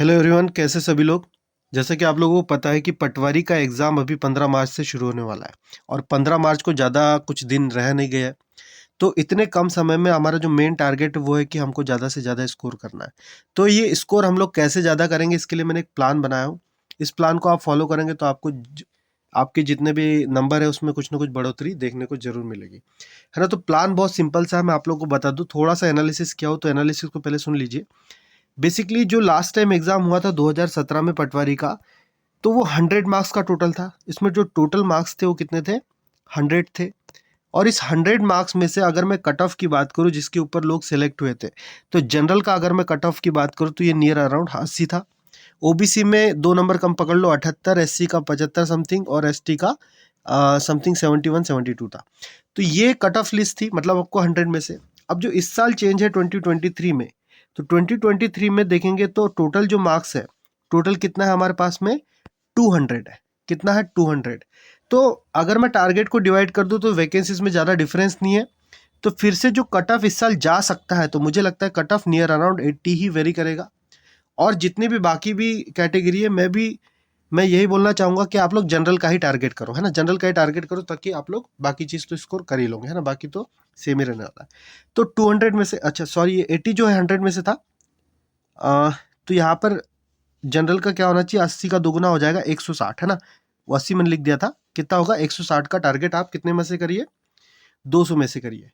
Hello everyone, कैसे सभी लोग। जैसा कि आप लोगों को पता है कि पटवारी का एग्ज़ाम अभी 15 मार्च से शुरू होने वाला है और 15 मार्च को ज़्यादा कुछ दिन रह नहीं गया है। तो इतने कम समय में हमारा जो मेन टारगेट है वो है कि हमको ज़्यादा से ज़्यादा स्कोर करना है। तो ये स्कोर हम लोग कैसे ज़्यादा करेंगे, इसके लिए मैंने एक प्लान बनाया हूँ। इस प्लान को आप फॉलो करेंगे तो आपके जितने भी नंबर है उसमें कुछ ना कुछ बढ़ोतरी देखने को ज़रूर मिलेगी, है ना। तो प्लान बहुत सिंपल सा है, मैं आप लोगों को बता दूँ। थोड़ा सा एनालिसिस किया हो तो एनालिसिस को पहले सुन लीजिए। बेसिकली जो लास्ट टाइम एग्ज़ाम हुआ था 2017 में पटवारी का, तो वो 100 मार्क्स का टोटल था। इसमें जो टोटल मार्क्स थे वो कितने थे, 100 थे। और इस 100 मार्क्स में से अगर मैं कट ऑफ की बात करूं जिसके ऊपर लोग सेलेक्ट हुए थे, तो जनरल का अगर मैं कट ऑफ की बात करूं तो ये नियर अराउंड 80 था। ओबीसी में 2 नंबर कम पकड़ लो 78, एससी का 75 समथिंग और एसटी का समथिंग 71 72 था। तो ये कट ऑफ लिस्ट थी, मतलब आपको 100 में से। अब जो इस साल चेंज है 2023 में, तो 2023 में देखेंगे तो टोटल जो मार्क्स है, टोटल कितना है हमारे पास में, 200 है। कितना है, 200। तो अगर मैं टारगेट को डिवाइड कर दूं तो वैकेंसीज में ज़्यादा डिफरेंस नहीं है। तो फिर से जो कट ऑफ इस साल जा सकता है, तो मुझे लगता है कट ऑफ नियर अराउंड 80 ही वेरी करेगा। और जितने भी बाकी भी कैटेगरी है, मैं यही बोलना चाहूँगा कि आप लोग जनरल का ही टारगेट करो, है ना। जनरल का ही टारगेट करो ताकि आप लोग बाकी चीज़ तो स्कोर कर ही लोगे, है ना। बाकी तो सेम ही रहने वाला है। तो 200 में से, अच्छा सॉरी, ये 80 जो है 100 में से था। तो यहाँ पर जनरल का क्या होना चाहिए, 80 का दोगुना हो जाएगा 160, है ना। वो 80 मैंने लिख दिया था, कितना होगा 160 का टारगेट आप कितने में से करिए, 200 में से करिए।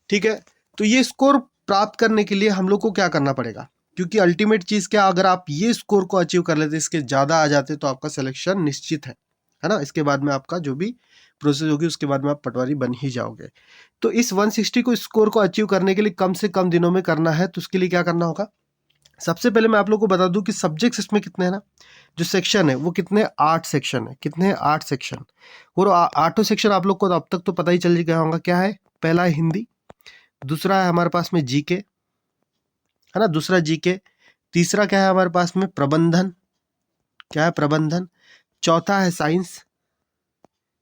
ठीक है। तो ये स्कोर प्राप्त करने के लिए हम लोग को क्या करना पड़ेगा, क्योंकि अल्टीमेट चीज़ क्या, अगर आप ये स्कोर को अचीव कर लेते, इसके ज़्यादा आ जाते, तो आपका सिलेक्शन निश्चित है ना। इसके बाद में आपका जो भी प्रोसेस होगी उसके बाद में आप पटवारी बन ही जाओगे। तो इस 160 को स्कोर को अचीव करने के लिए कम से कम दिनों में करना है। तो उसके लिए क्या करना होगा, सबसे पहले मैं आप लोग को बता दूं कि सब्जेक्ट्स इसमें कितने हैं ना। जो सेक्शन है वो कितने, 8 सेक्शन है। कितने हैं, 8 सेक्शन। और 8 सेक्शन आप लोग को तो अब तक तो पता ही चल गया होगा क्या है। पहला है हिंदी, दूसरा है हमारे पास में जीके, है ना, दूसरा जीके। तीसरा क्या है हमारे पास में, प्रबंधन। क्या है, प्रबंधन। चौथा है साइंस,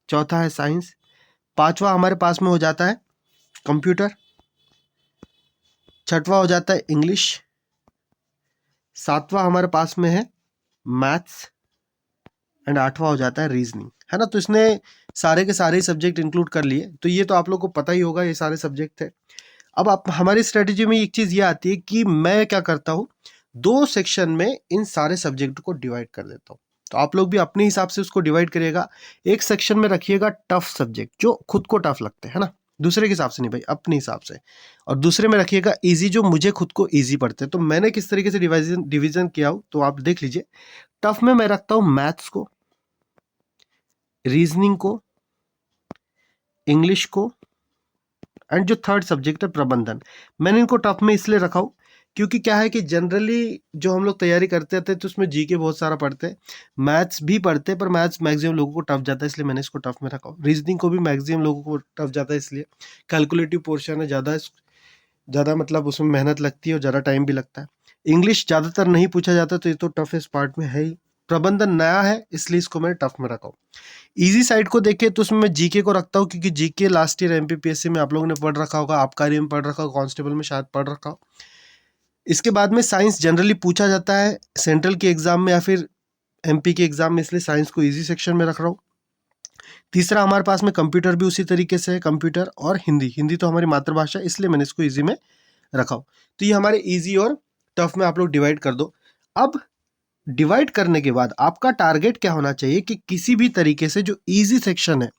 चौथा है साइंस। पांचवा हमारे पास में हो जाता है कंप्यूटर। छठवां हो जाता है इंग्लिश। सातवां हमारे पास में है मैथ्स। एंड आठवां हो जाता है रीजनिंग, है ना। तो इसने सारे के सारे सब्जेक्ट इंक्लूड कर लिए। तो ये तो आप लोग को पता ही होगा, ये सारे सब्जेक्ट थे। अब आप हमारी स्ट्रेटेजी में एक चीज़ ये आती है कि मैं क्या करता हूँ, 2 सेक्शन में इन सारे सब्जेक्ट को डिवाइड कर देता हूँ। तो आप लोग भी अपने हिसाब से उसको डिवाइड करिएगा। एक सेक्शन में रखिएगा टफ सब्जेक्ट, जो खुद को टफ लगते हैं, है ना। दूसरे के हिसाब से नहीं भाई, अपने हिसाब से। और दूसरे में रखिएगा इजी, जो मुझे खुद को इजी पड़ते हैं। तो मैंने किस तरीके से डिवीजन किया हो तो आप देख लीजिए। टफ में मैं रखता हूँ मैथ्स को, रीजनिंग को, इंग्लिश को, एंड जो थर्ड सब्जेक्ट है प्रबंधन। मैंने इनको टफ में इसलिए रखा हूँ क्योंकि क्या है कि जनरली जो हम लोग तैयारी करते थे तो उसमें जीके बहुत सारा पढ़ते हैं, मैथ्स भी पढ़ते हैं, पर मैथ्स मैक्सिमम लोगों को टफ जाता है, इसलिए मैंने इसको टफ में रखा हूँ। रीजनिंग को भी मैक्सिमम लोगों को टफ जाता है, इसलिए कैलकुलेटिव पोर्शन है, ज़्यादा मतलब उसमें मेहनत लगती है और ज़्यादा टाइम भी लगता है। इंग्लिश ज़्यादातर नहीं पूछा जाता, तो ये तो टफेस्ट पार्ट में है ही। प्रबंधन नया है, इसलिए इसको मैंने टफ में रखा हूँ। इजी साइड को देखें तो उसमें मैं जीके को रखता हूँ, क्योंकि जीके लास्ट ईयर एमपीपीएससी में आप लोगों ने पढ़ रखा होगा, आबकारी में पढ़ रखा होगा, कांस्टेबल में शायद पढ़ रखा हो। इसके बाद में साइंस जनरली पूछा जाता है सेंट्रल के एग्जाम में या फिर एमपी के एग्जाम में, इसलिए साइंस को इजी सेक्शन में रख रहा हूँ। तीसरा हमारे पास में कंप्यूटर भी उसी तरीके से है, कंप्यूटर और हिंदी। हिंदी तो हमारी मातृभाषा है, इसलिए मैंने इसको ईजी में रखा हूँ। तो ये हमारे ईजी और टफ में आप लोग डिवाइड कर दो। अब डिवाइड करने के बाद आपका टारगेट क्या होना चाहिए कि किसी भी तरीके से जो इजी सेक्शन है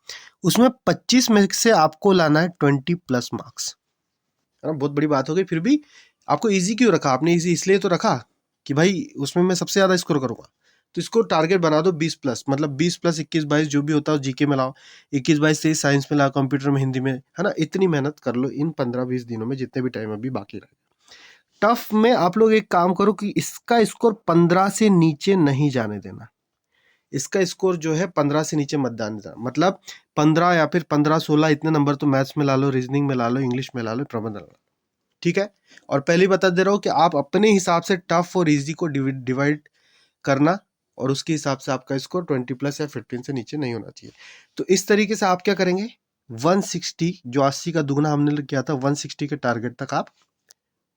उसमें 25 में से आपको लाना है 20+ मार्क्स, है ना। बहुत बड़ी बात हो गई, फिर भी आपको इजी क्यों रखा आपने, इजी इसलिए तो रखा कि भाई उसमें मैं सबसे ज़्यादा स्कोर करूंगा। तो इसको टारगेट बना दो 20+, मतलब 20+ 21-22 जो भी होता है जीके में लाओ, 21-22-23 साइंस में लाओ, कंप्यूटर में, हिंदी में, है ना। इतनी मेहनत कर लो इन 15-20 दिनों में, जितने भी टाइम अभी बाकी रहे। टफ में आप लोग एक काम करो कि इसका स्कोर 15 से नीचे नहीं जाने देना। इसका स्कोर जो है 15 से नीचे मत जाने देना, मतलब 15 या फिर 15-16 इतने नंबर तो मैथ्स में ला लो, रीजनिंग में ला लो, इंग्लिश में ला लो, प्रबंधन ला लो। ठीक है। और पहले ही बता दे रहा हूँ कि आप अपने हिसाब से टफ और इजी को डिवाइड करना, और उसके हिसाब से आपका स्कोर 20+ या 15 से नीचे नहीं होना चाहिए। तो इस तरीके से आप क्या करेंगे, 160, जो 80 का दुगना हमने किया था, 160 के टारगेट तक आप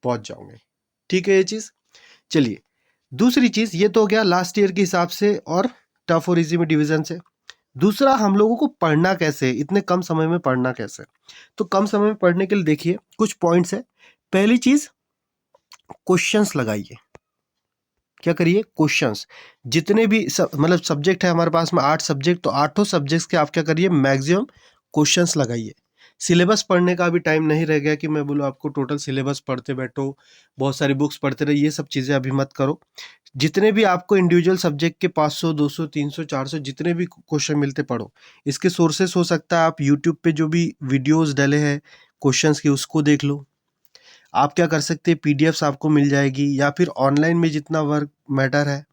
पहुंच जाओगे। ठीक है ये चीज। चलिए, दूसरी चीज़ ये तो हो गया लास्ट ईयर के हिसाब से और टफ और इजी में डिवीजन से। दूसरा, हम लोगों को पढ़ना कैसे, इतने कम समय में पढ़ना कैसे। तो कम समय में पढ़ने के लिए देखिए कुछ पॉइंट्स है। पहली चीज़, क्वेश्चंस लगाइए। क्या करिए, क्वेश्चंस। जितने भी मतलब सब्जेक्ट है हमारे पास में 8 सब्जेक्ट, तो 8 सब्जेक्ट्स के आप क्या करिए, मैक्सिमम क्वेश्चंस लगाइए। सिलेबस पढ़ने का अभी टाइम नहीं रह गया कि मैं बोलूँ आपको टोटल सिलेबस पढ़ते बैठो, बहुत सारी बुक्स पढ़ते रहे, ये सब चीज़ें अभी मत करो। जितने भी आपको इंडिविजुअल सब्जेक्ट के 500 200 300 400 जितने भी क्वेश्चन मिलते पढ़ो। इसके सोर्सेस हो सकता है आप यूट्यूब पे जो भी वीडियोस डले हैं क्वेश्चंस के उसको देख लो। आप क्या कर सकते हैं, पीडीएफ्स आपको मिल जाएगी, या फिर ऑनलाइन में जितना वर्क मैटर है,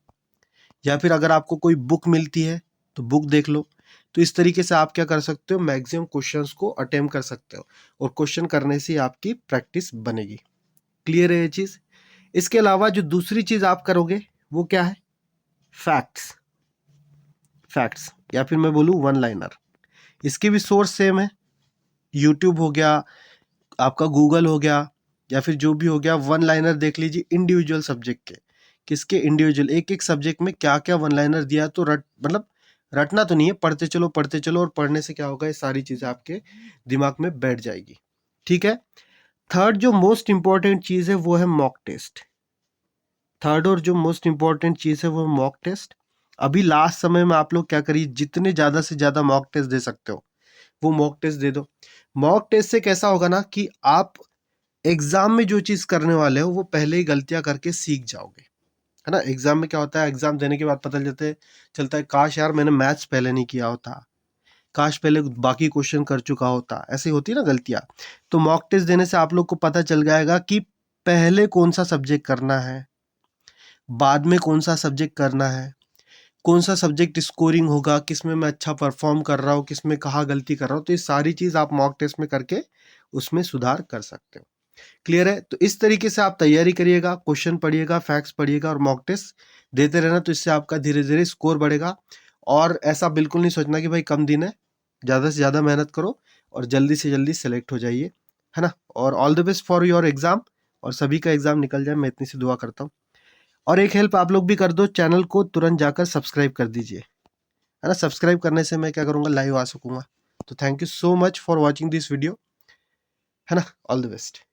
या फिर अगर आपको कोई बुक मिलती है तो बुक देख लो। तो इस तरीके से आप क्या कर सकते हो, मैक्सिमम क्वेश्चंस को अटेम्प्ट कर सकते हो, और क्वेश्चन करने से आपकी प्रैक्टिस बनेगी। क्लियर है ये चीज़। इसके अलावा जो दूसरी चीज़ आप करोगे वो क्या है, फैक्ट्स। फैक्ट्स या फिर मैं बोलूँ वन लाइनर, इसके भी सोर्स सेम है। यूट्यूब हो गया, आपका गूगल हो गया, या फिर जो भी हो गया, वन लाइनर देख लीजिए इंडिविजुअल सब्जेक्ट के। किसके, इंडिविजुअल, एक एक सब्जेक्ट में क्या क्या वन लाइनर दिया, तो मतलब रटना तो नहीं है, पढ़ते चलो, और पढ़ने से क्या होगा, ये सारी चीज़ें आपके दिमाग में बैठ जाएगी। ठीक है। थर्ड जो मोस्ट इंपॉर्टेंट चीज़ है वो है मॉक टेस्ट। थर्ड और जो मोस्ट इंपॉर्टेंट चीज़ है वो है मॉक टेस्ट। अभी लास्ट समय में आप लोग क्या करिए, जितने ज़्यादा से ज़्यादा मॉक टेस्ट दे सकते हो वो मॉक टेस्ट दे दो। मॉक टेस्ट से कैसा होगा ना कि आप एग्जाम में जो चीज़ करने वाले हो वो पहले ही गलतियां करके सीख जाओगे, है ना। एग्जाम में क्या होता है, एग्जाम देने के बाद पता चलता है काश यार मैंने मैथ्स पहले नहीं किया होता, काश पहले बाकी क्वेश्चन कर चुका होता, ऐसी होती है ना गलतियां। तो मॉक टेस्ट देने से आप लोग को पता चल जाएगा कि पहले कौन सा सब्जेक्ट करना है, बाद में कौन सा सब्जेक्ट करना है, कौन सा सब्जेक्ट स्कोरिंग होगा, किस में मैं अच्छा परफॉर्म कर रहा हूँ, किस में कहाँ गलती कर रहा हूँ। तो ये सारी चीज़ आप मॉक टेस्ट में करके उसमें सुधार कर सकते हो। क्लियर है। तो इस तरीके से आप तैयारी करिएगा, क्वेश्चन पढ़िएगा, फैक्ट्स पढ़िएगा और मॉक टेस्ट देते रहना। तो इससे आपका धीरे धीरे स्कोर बढ़ेगा। और ऐसा बिल्कुल नहीं सोचना कि भाई कम दिन है, ज़्यादा से ज़्यादा मेहनत करो और जल्दी से जल्दी सेलेक्ट हो जाइए, है ना। और all the best for your exam, और सभी का एग्ज़ाम निकल जाए, मैं इतनी सी दुआ करता हूँ। और एक हेल्प आप लोग भी कर दो, चैनल को तुरंत जाकर सब्सक्राइब कर दीजिए, है ना। सब्सक्राइब करने से मैं क्या करूँगा, लाइव आ सकूँगा। तो thank you so much for watching this video, है ना। All the best.